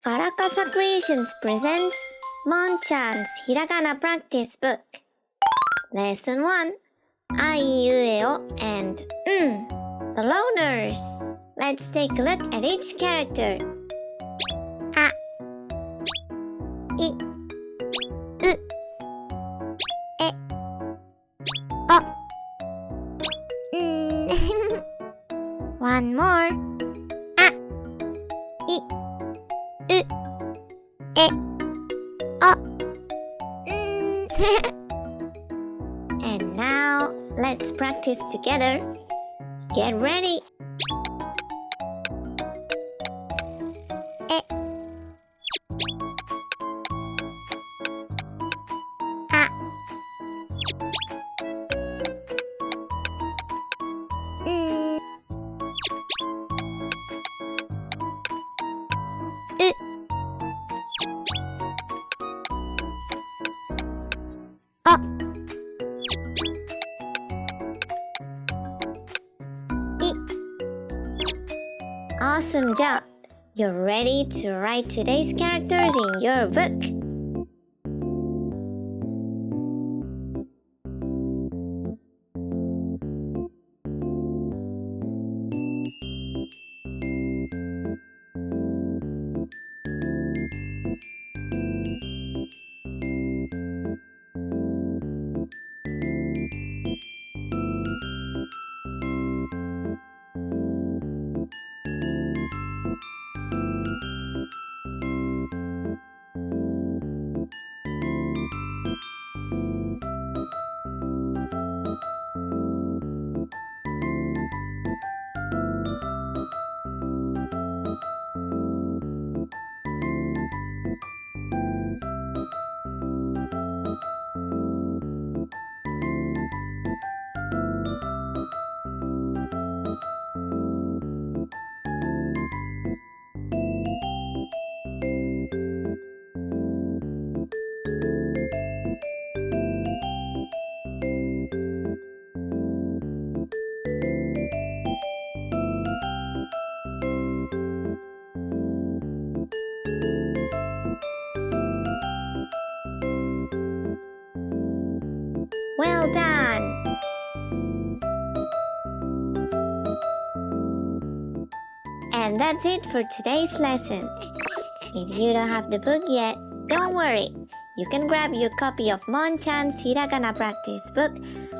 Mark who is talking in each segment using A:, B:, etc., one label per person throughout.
A: Karakasa Creations presents Monchan's Hiragana Practice Book. Lesson 1 AIUEO and The Loners. Let's take a look at each character. A I U E O One more. A I U E O And now, let's practice together. Get ready. E A U O Awesome job! You're ready to write today's characters in your book. Well done! And that's it for today's lesson. If you don't have the book yet, don't worry. You can grab your copy of Monchan's Hiragana Practice Book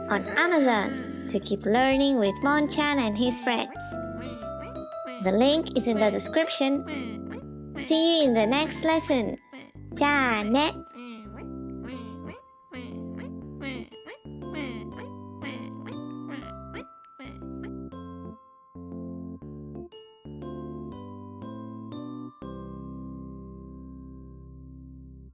A: on Amazon to keep learning with Monchan and his friends. The link is in the description. See you in the next lesson. じゃあね。